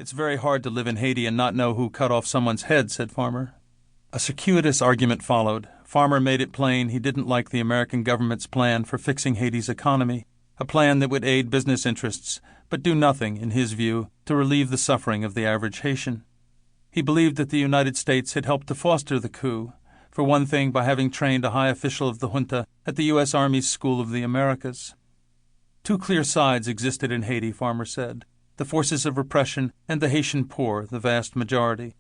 "It's very hard to live in Haiti and not know who cut off someone's head," said Farmer. A circuitous argument followed. Farmer made it plain he didn't like the American government's plan for fixing Haiti's economy, a plan that would aid business interests, but do nothing, in his view, to relieve the suffering of the average Haitian. He believed that the United States had helped to foster the coup, for one thing by having trained a high official of the junta at the U.S. Army's School of the Americas. Two clear sides existed in Haiti, Farmer said, the forces of repression and the Haitian poor, the vast majority.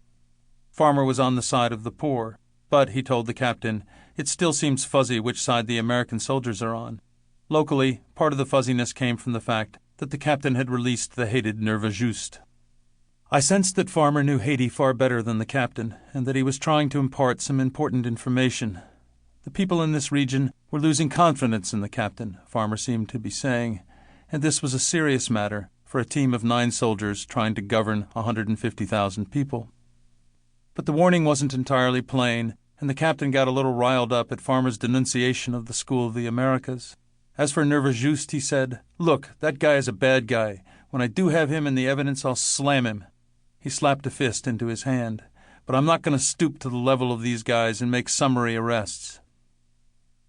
Farmer was on the side of the poor, but, he told the captain, it still seems fuzzy which side the American soldiers are on. Locally, part of the fuzziness came from the fact that the captain had released the hated nerveux juste. I sensed that Farmer knew Haiti far better than the captain, and that he was trying to impart some important information. The people in this region were losing confidence in the captain, Farmer seemed to be saying, and this was a serious matter for a team of 9 soldiers trying to govern 150,000 people. But the warning wasn't entirely plain, and the captain got a little riled up at Farmer's denunciation of the School of the Americas. As for nerveux juste, he said, "Look, that guy is a bad guy. When I do have him in the evidence, I'll slam him." He slapped a fist into his hand. "But I'm not going to stoop to the level of these guys and make summary arrests."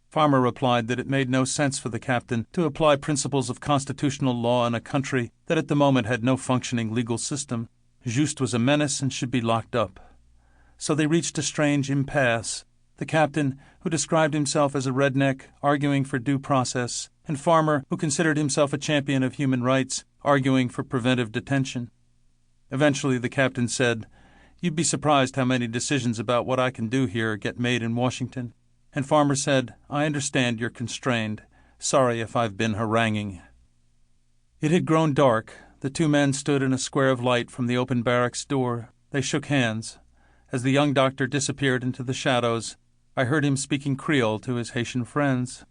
Farmer replied that it made no sense for the captain to apply principles of constitutional law in a country that at the moment had no functioning legal system. Juste was a menace and should be locked up. So they reached a strange impasse. The captain, who described himself as a redneck, arguing for due process, and Farmer, who considered himself a champion of human rights, arguing for preventive detention. Eventually the captain said, "You'd be surprised how many decisions about what I can do here get made in Washington." And Farmer said, "I understand you're constrained. Sorry if I've been haranguing." It had grown dark. The 2 men stood in a square of light from the open barracks door. They shook hands. As the young doctor disappeared into the shadows, I heard him speaking Creole to his Haitian friends.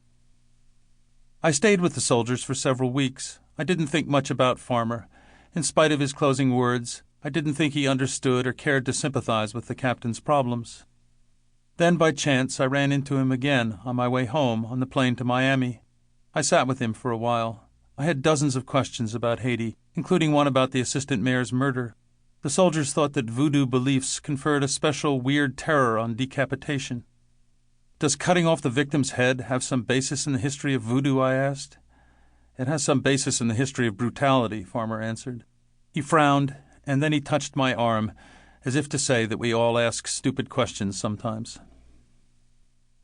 I stayed with the soldiers for several weeks. I didn't think much about Farmer. In spite of his closing words, I didn't think he understood or cared to sympathize with the captain's problems. Then, by chance, I ran into him again on my way home on the plane to Miami. I sat with him for a while. I had dozens of questions about Haiti, including one about the assistant mayor's murder. The soldiers thought that voodoo beliefs conferred a special weird terror on decapitation. "Does cutting off the victim's head have some basis in the history of voodoo?" I asked. "It has some basis in the history of brutality," Farmer answered. He frowned, and then he touched my arm, as if to say that we all ask stupid questions sometimes.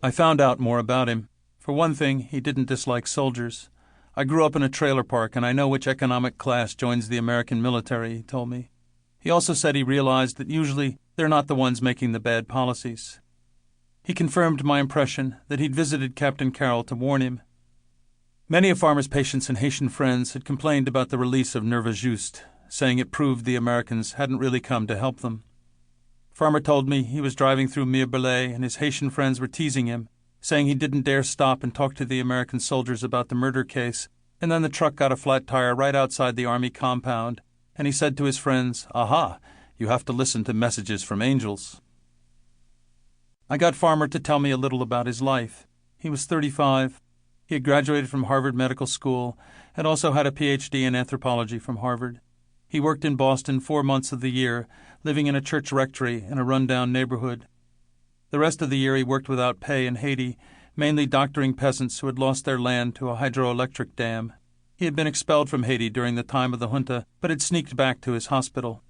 I found out more about him. For one thing, he didn't dislike soldiers. "I grew up in a trailer park, and I know which economic class joins the American military," he told me. He also said he realized that usually they're not the ones making the bad policies. He confirmed my impression that he'd visited Captain Carroll to warn him. Many of Farmer's patients and Haitian friends had complained about the release of nerveux juste, saying it proved the Americans hadn't really come to help them. Farmer told me he was driving through Mirebalais and his Haitian friends were teasing him, saying he didn't dare stop and talk to the American soldiers about the murder case, and then the truck got a flat tire right outside the Army compound, and he said to his friends, "Aha, you have to listen to messages from angels." I got Farmer to tell me a little about his life. He was 35. He had graduated from Harvard Medical School and also had a Ph.D. in anthropology from Harvard. He worked in Boston 4 months of the year, living in a church rectory in a rundown neighborhood. The rest of the year he worked without pay in Haiti, mainly doctoring peasants who had lost their land to a hydroelectric dam. He had been expelled from Haiti during the time of the junta, but had sneaked back to his hospital.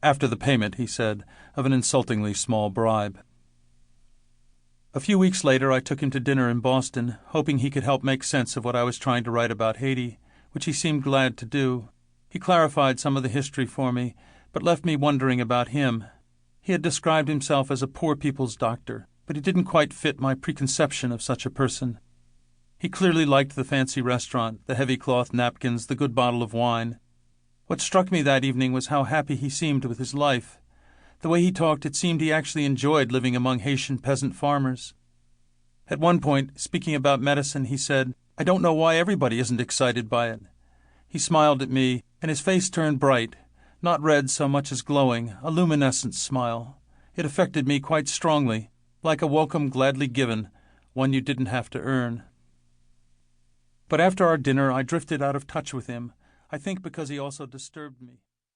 After the payment, he said, of an insultingly small bribe. A few weeks later, I took him to dinner in Boston, hoping he could help make sense of what I was trying to write about Haiti, which he seemed glad to do. He clarified some of the history for me, but left me wondering about him. He had described himself as a poor people's doctor, but he didn't quite fit my preconception of such a person. He clearly liked the fancy restaurant, the heavy cloth napkins, the good bottle of wine. What struck me that evening was how happy he seemed with his life. The way he talked, it seemed he actually enjoyed living among Haitian peasant farmers. At one point, speaking about medicine, he said, "I don't know why everybody isn't excited by it." He smiled at me, and his face turned bright, not red so much as glowing, a luminescent smile. It affected me quite strongly, like a welcome gladly given, one you didn't have to earn. But after our dinner, I drifted out of touch with him, I think because he also disturbed me.